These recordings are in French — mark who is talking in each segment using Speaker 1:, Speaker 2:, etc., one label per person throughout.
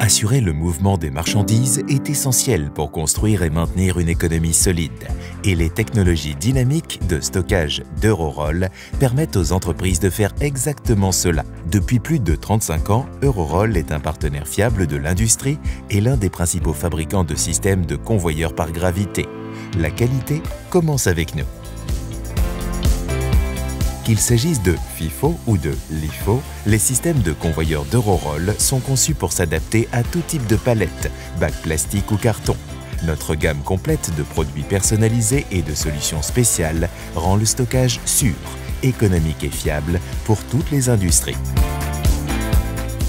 Speaker 1: Assurer le mouvement des marchandises est essentiel pour construire et maintenir une économie solide. Et les technologies dynamiques de stockage d'Euroroll permettent aux entreprises de faire exactement cela. Depuis plus de 35 ans, Euroroll est un partenaire fiable de l'industrie et l'un des principaux fabricants de systèmes de convoyeurs par gravité. La qualité commence avec nous. Qu'il s'agisse de FIFO ou de LIFO, les systèmes de convoyeurs d'Euroroll sont conçus pour s'adapter à tout type de palette, bac plastique ou carton. Notre gamme complète de produits personnalisés et de solutions spéciales rend le stockage sûr, économique et fiable pour toutes les industries.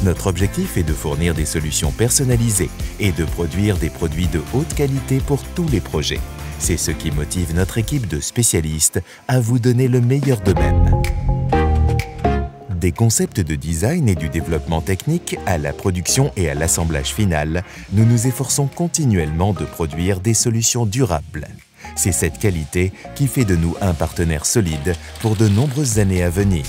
Speaker 1: Notre objectif est de fournir des solutions personnalisées et de produire des produits de haute qualité pour tous les projets. C'est ce qui motive notre équipe de spécialistes à vous donner le meilleur d'eux-mêmes. Des concepts de design et du développement technique à la production et à l'assemblage final, nous nous efforçons continuellement de produire des solutions durables. C'est cette qualité qui fait de nous un partenaire solide pour de nombreuses années à venir.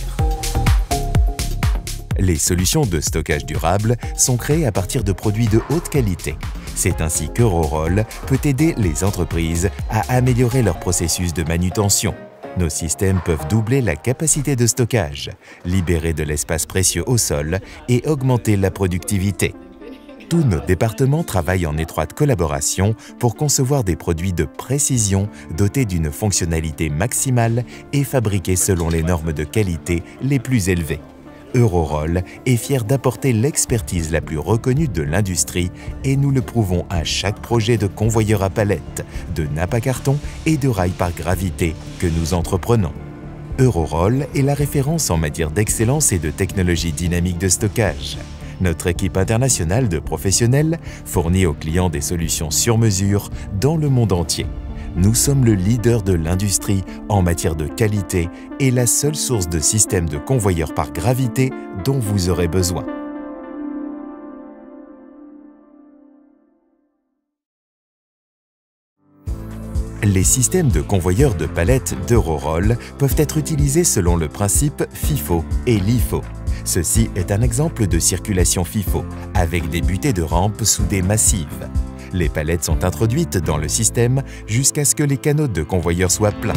Speaker 1: Les solutions de stockage durable sont créées à partir de produits de haute qualité. C'est ainsi qu'Euroroll peut aider les entreprises à améliorer leur processus de manutention. Nos systèmes peuvent doubler la capacité de stockage, libérer de l'espace précieux au sol et augmenter la productivité. Tous nos départements travaillent en étroite collaboration pour concevoir des produits de précision dotés d'une fonctionnalité maximale et fabriqués selon les normes de qualité les plus élevées. Euroroll est fier d'apporter l'expertise la plus reconnue de l'industrie et nous le prouvons à chaque projet de convoyeur à palette, de nappe à carton et de rail par gravité que nous entreprenons. Euroroll est la référence en matière d'excellence et de technologie dynamique de stockage. Notre équipe internationale de professionnels fournit aux clients des solutions sur mesure dans le monde entier. Nous sommes le leader de l'industrie en matière de qualité et la seule source de systèmes de convoyeurs par gravité dont vous aurez besoin. Les systèmes de convoyeurs de palettes d'Euroroll peuvent être utilisés selon le principe FIFO et LIFO. Ceci est un exemple de circulation FIFO, avec des butées de rampes soudées massives. Les palettes sont introduites dans le système jusqu'à ce que les canaux de convoyeur soient pleins.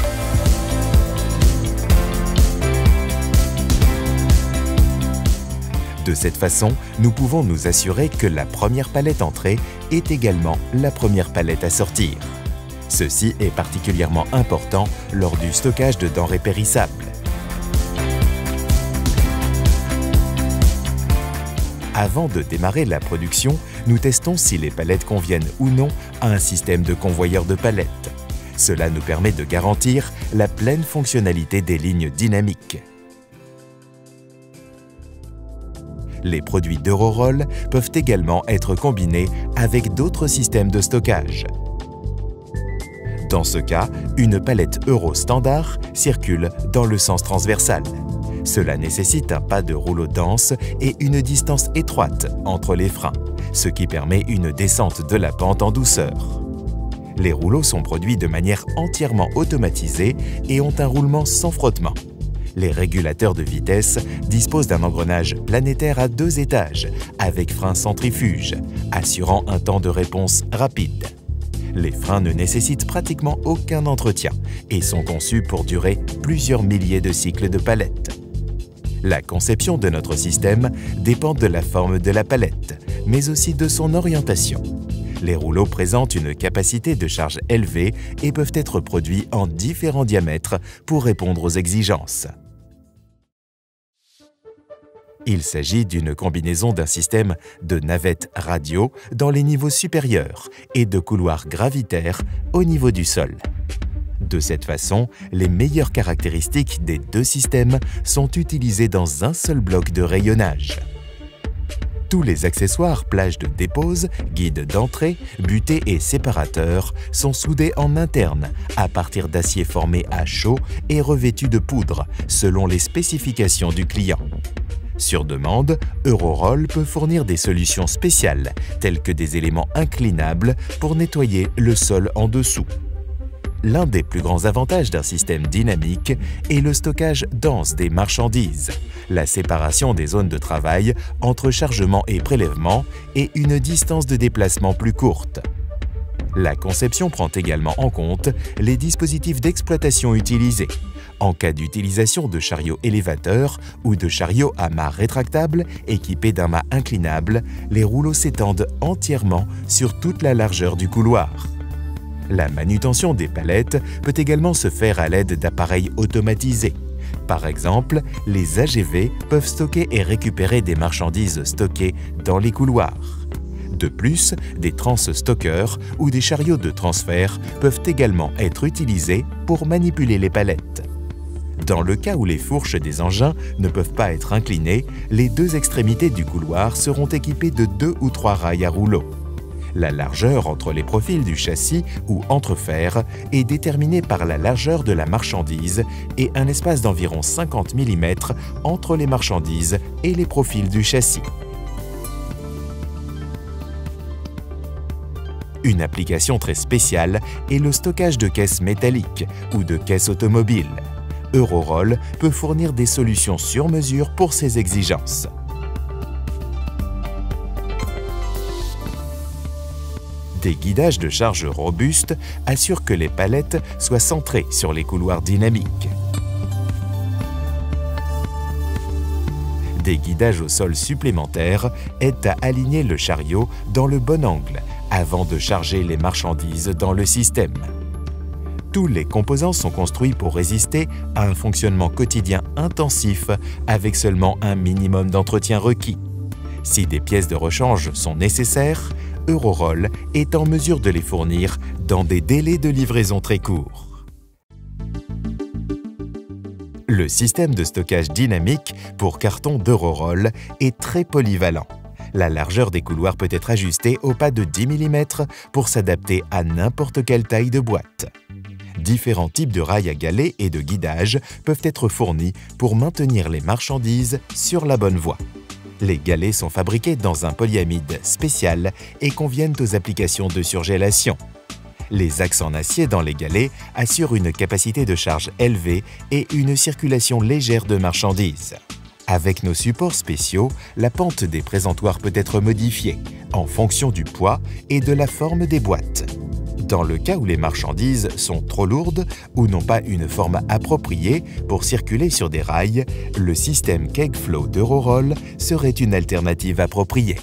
Speaker 1: De cette façon, nous pouvons nous assurer que la première palette entrée est également la première palette à sortir. Ceci est particulièrement important lors du stockage de denrées périssables. Avant de démarrer la production, nous testons si les palettes conviennent ou non à un système de convoyeur de palettes. Cela nous permet de garantir la pleine fonctionnalité des lignes dynamiques. Les produits d'Euroroll peuvent également être combinés avec d'autres systèmes de stockage. Dans ce cas, une palette Euro standard circule dans le sens transversal. Cela nécessite un pas de rouleau dense et une distance étroite entre les freins, ce qui permet une descente de la pente en douceur. Les rouleaux sont produits de manière entièrement automatisée et ont un roulement sans frottement. Les régulateurs de vitesse disposent d'un engrenage planétaire à 2 étages, avec frein centrifuge, assurant un temps de réponse rapide. Les freins ne nécessitent pratiquement aucun entretien et sont conçus pour durer plusieurs milliers de cycles de palette. La conception de notre système dépend de la forme de la palette, mais aussi de son orientation. Les rouleaux présentent une capacité de charge élevée et peuvent être produits en différents diamètres pour répondre aux exigences. Il s'agit d'une combinaison d'un système de navettes radio dans les niveaux supérieurs et de couloirs gravitaires au niveau du sol. De cette façon, les meilleures caractéristiques des deux systèmes sont utilisées dans un seul bloc de rayonnage. Tous les accessoires plage de dépose, guides d'entrée, butées et séparateurs sont soudés en interne à partir d'acier formé à chaud et revêtu de poudre selon les spécifications du client. Sur demande, Euroroll peut fournir des solutions spéciales telles que des éléments inclinables pour nettoyer le sol en dessous. L'un des plus grands avantages d'un système dynamique est le stockage dense des marchandises, la séparation des zones de travail entre chargement et prélèvement et une distance de déplacement plus courte. La conception prend également en compte les dispositifs d'exploitation utilisés. En cas d'utilisation de chariots élévateurs ou de chariots à mât rétractable équipés d'un mât inclinable, les rouleaux s'étendent entièrement sur toute la largeur du couloir. La manutention des palettes peut également se faire à l'aide d'appareils automatisés. Par exemple, les AGV peuvent stocker et récupérer des marchandises stockées dans les couloirs. De plus, des transstockeurs ou des chariots de transfert peuvent également être utilisés pour manipuler les palettes. Dans le cas où les fourches des engins ne peuvent pas être inclinées, les deux extrémités du couloir seront équipées de 2 ou 3 rails à rouleau. La largeur entre les profils du châssis ou entre fers est déterminée par la largeur de la marchandise et un espace d'environ 50 mm entre les marchandises et les profils du châssis. Une application très spéciale est le stockage de caisses métalliques ou de caisses automobiles. Euroroll peut fournir des solutions sur mesure pour ces exigences. Des guidages de charge robustes assurent que les palettes soient centrées sur les couloirs dynamiques. Des guidages au sol supplémentaires aident à aligner le chariot dans le bon angle avant de charger les marchandises dans le système. Tous les composants sont construits pour résister à un fonctionnement quotidien intensif avec seulement un minimum d'entretien requis. Si des pièces de rechange sont nécessaires, Euroroll est en mesure de les fournir dans des délais de livraison très courts. Le système de stockage dynamique pour carton d'Euroroll est très polyvalent. La largeur des couloirs peut être ajustée au pas de 10 mm pour s'adapter à n'importe quelle taille de boîte. Différents types de rails à galets et de guidage peuvent être fournis pour maintenir les marchandises sur la bonne voie. Les galets sont fabriqués dans un polyamide spécial et conviennent aux applications de surgélation. Les axes en acier dans les galets assurent une capacité de charge élevée et une circulation légère de marchandises. Avec nos supports spéciaux, la pente des présentoirs peut être modifiée en fonction du poids et de la forme des boîtes. Dans le cas où les marchandises sont trop lourdes ou n'ont pas une forme appropriée pour circuler sur des rails, le système Kegflow d'Euroroll serait une alternative appropriée.